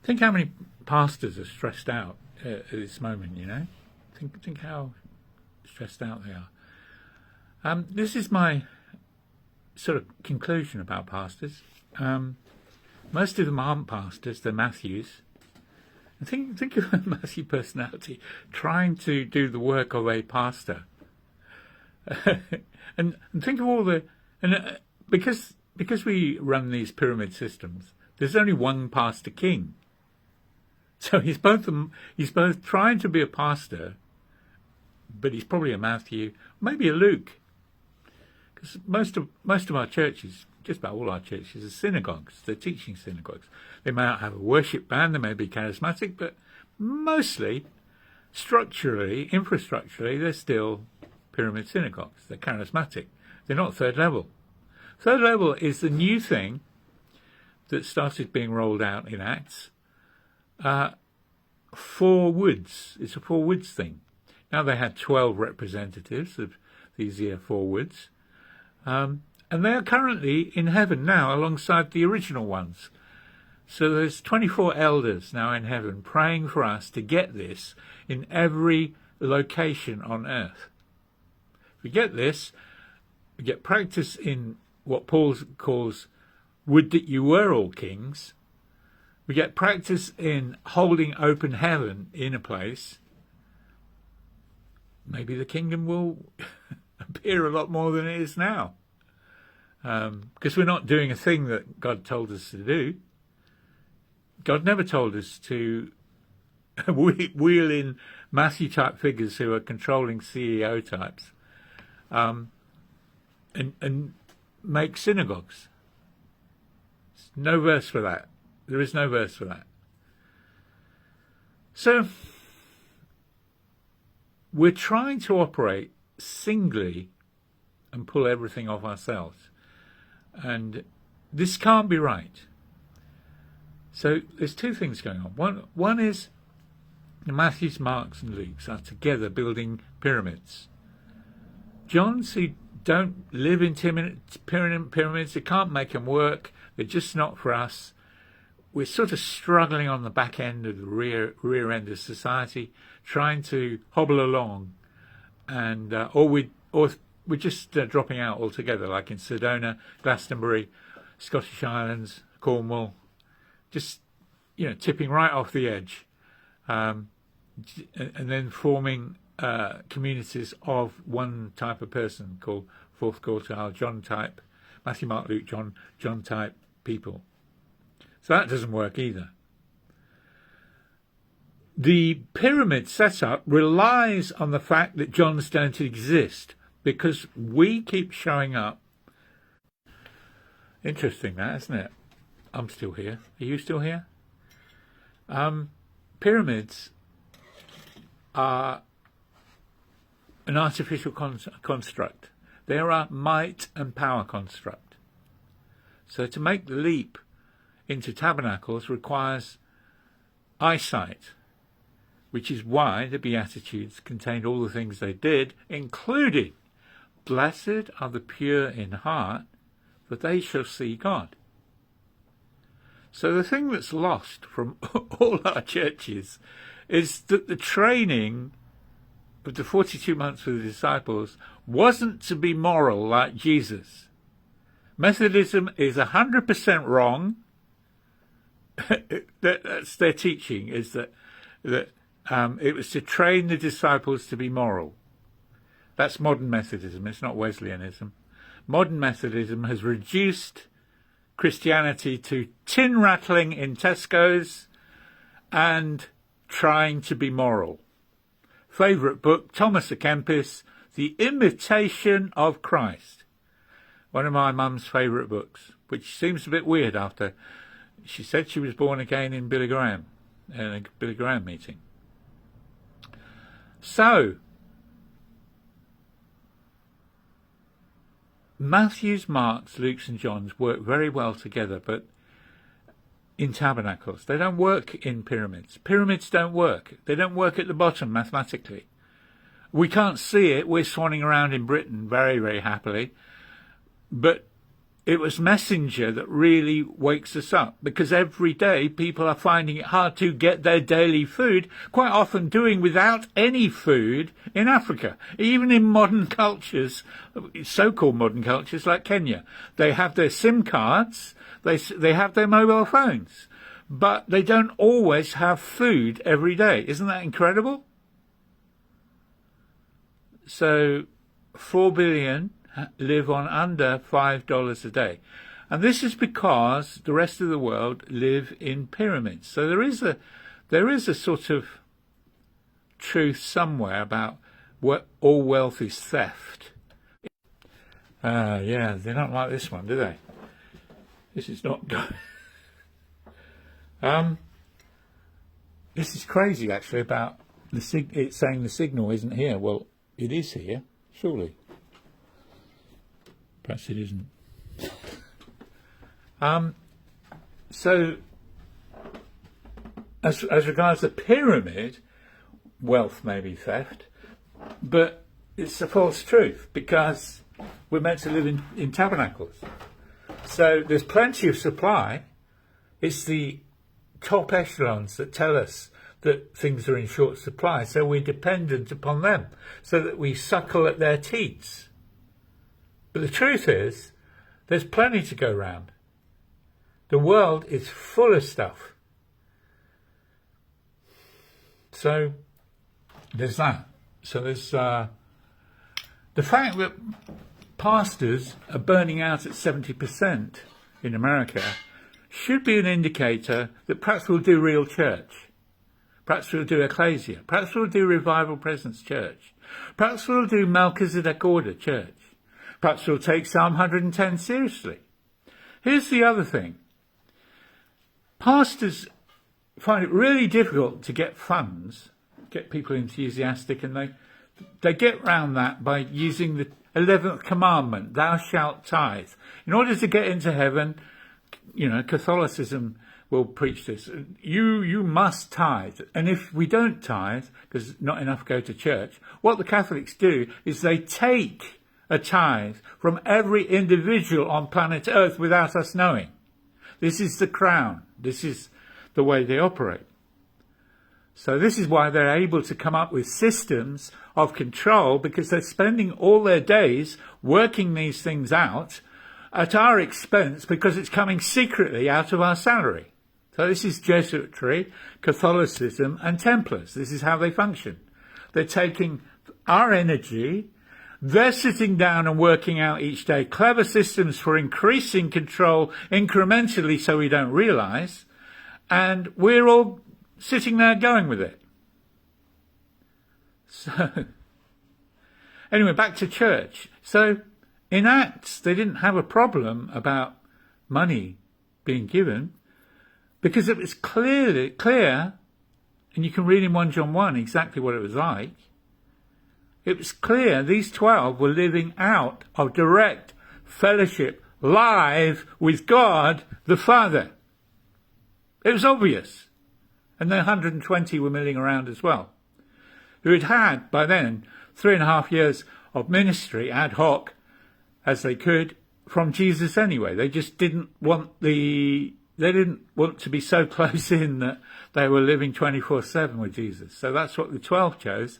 Think how many pastors are stressed out at this moment, Think how stressed out they are. This is my sort of conclusion about pastors. Most of them aren't pastors, they're Matthews. And think of a Matthew personality trying to do the work of a pastor. and think of all the... because we run these pyramid systems, there's only one pastor king. So he's both trying to be a pastor, but he's probably a Matthew, maybe a Luke. Because most of our churches, just about all our churches, are synagogues. They're teaching synagogues. They may not have a worship band, they may be charismatic, but mostly, infrastructurally, they're still pyramid synagogues. They're charismatic. They're not third level. Third level is the new thing that started being rolled out in Acts. Four Woods. It's a Four Woods thing. Now they had 12 representatives of these here Four Woods. And they are currently in heaven now alongside the original ones. So there's 24 elders now in heaven praying for us to get this in every location on earth. If we get this, we get practice in what Paul calls would that you were all kings. We get practice in holding open heaven in a place. Maybe the kingdom will appear a lot more than it is now. Because we're not doing a thing that God told us to do. God never told us to wheel in Matthew-type figures who are controlling CEO types and make synagogues. There's no verse for that. There is no verse for that. So we're trying to operate singly and pull everything off ourselves. And this can't be right. So there's two things going on. One is the Matthews, Marks and Lukes are together building pyramids. John's who don't live in pyramids, they can't make them work, they're just not for us. We're sort of struggling on the back end of the rear end of society, trying to hobble along, and or we're just dropping out altogether, like in Sedona, Glastonbury, Scottish Islands, Cornwall, just tipping right off the edge, and then forming communities of one type of person called fourth quartile John type, Matthew, Mark, Luke, John type people. So that doesn't work either. The pyramid setup relies on the fact that Johns don't exist because we keep showing up. Interesting that, isn't it? I'm still here. Are you still here? Pyramids are an artificial construct. They are a might and power construct. So to make the leap into tabernacles requires eyesight, which is why the Beatitudes contained all the things they did, including, "Blessed are the pure in heart, for they shall see God." So the thing that's lost from all our churches is that the training of the 42 months with the disciples wasn't to be moral like Jesus. Methodism is 100% wrong. That's their teaching, is that it was to train the disciples to be moral. That's modern Methodism. It's not Wesleyanism. Modern Methodism has reduced Christianity to tin rattling in Tesco's and trying to be moral. Favourite book, Thomas à Kempis, The Imitation of Christ. One of my mum's favourite books, which seems a bit weird after she said she was born again in Billy Graham, in a Billy Graham meeting. So, Matthew's, Mark's, Luke's and John's work very well together, but in tabernacles. They don't work in pyramids. Pyramids don't work. They don't work at the bottom mathematically. We can't see it. We're swanning around in Britain very, very happily. But it was Messenger that really wakes us up, because every day people are finding it hard to get their daily food, quite often doing without any food in Africa. Even in modern cultures, so-called modern cultures like Kenya, they have their SIM cards, they have their mobile phones, but they don't always have food every day. Isn't that incredible? So 4 billion live on under $5 a day. And this is because the rest of the world live in pyramids. So there is a sort of truth somewhere about what all wealth is theft. Yeah, they don't like this one, do they? This is not good. This is crazy, actually, about it's saying the signal isn't here. Well, it is here, surely. Perhaps it isn't. So, as regards the pyramid, wealth may be theft, but it's a false truth, because we're meant to live in tabernacles. So there's plenty of supply. It's the top echelons that tell us that things are in short supply, so we're dependent upon them, so that we suckle at their teats. But the truth is, there's plenty to go round. The world is full of stuff. So there's that. So there's the fact that pastors are burning out at 70% in America should be an indicator that perhaps we'll do real church. Perhaps we'll do ecclesia. Perhaps we'll do revival presence church. Perhaps we'll do Melchizedek order church. Perhaps we'll take Psalm 110 seriously. Here's the other thing. Pastors find it really difficult to get funds, get people enthusiastic, and they get round that by using the 11th commandment, thou shalt tithe. In order to get into heaven, Catholicism will preach this. You must tithe. And if we don't tithe, because not enough go to church, what the Catholics do is they take a tithe from every individual on planet Earth without us knowing. This is the crown. This is the way they operate. So this is why they're able to come up with systems of control, because they're spending all their days working these things out at our expense, because it's coming secretly out of our salary. So this is Jesuitry, Catholicism, and Templars. This is how they function. They're taking our energy. They're sitting down and working out each day clever systems for increasing control incrementally so we don't realise, and we're all sitting there going with it. So, anyway, back to church. So, in Acts, they didn't have a problem about money being given, because it was clear, and you can read in 1 John 1 exactly what it was like. It was clear these 12 were living out of direct fellowship, live with God the Father. It was obvious. And the 120 were milling around as well, who had by then 3.5 years of ministry ad hoc as they could from Jesus anyway. They just didn't want to be so close in that they were living 24/7 with Jesus. So that's what the 12 chose.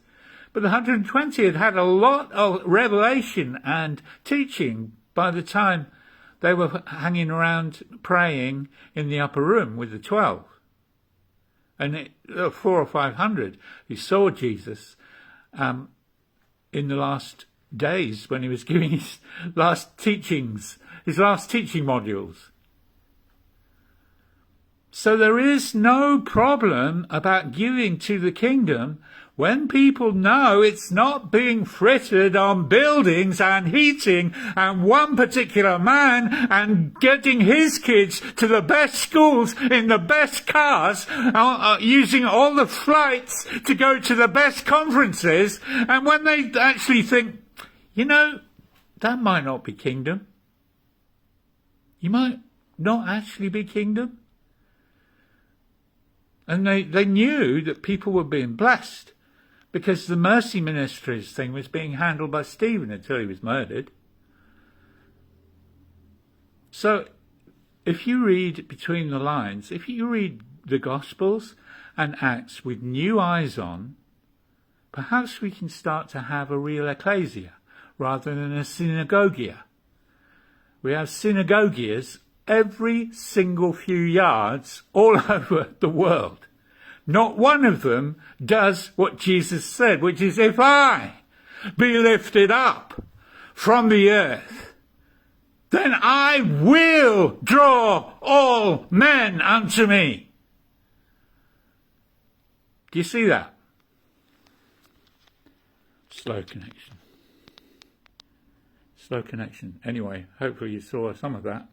But the 120 had had a lot of revelation and teaching by the time they were hanging around praying in the upper room with the 12. And 400 or 500 who saw Jesus in the last days when he was giving his last teachings, his last teaching modules. So there is no problem about giving to the kingdom when people know it's not being frittered on buildings and heating and one particular man and getting his kids to the best schools in the best cars, using all the flights to go to the best conferences, and when they actually think, that might not be kingdom. You might not actually be kingdom. And they knew that people were being blessed, because the mercy ministries thing was being handled by Stephen until he was murdered. So if you read between the lines, if you read the Gospels and Acts with new eyes on, perhaps we can start to have a real ecclesia rather than a synagogia. We have synagogias every single few yards all over the world. Not one of them does what Jesus said, which is, if I be lifted up from the earth, then I will draw all men unto me. Do you see that? Slow connection. Slow connection. Anyway, hopefully you saw some of that.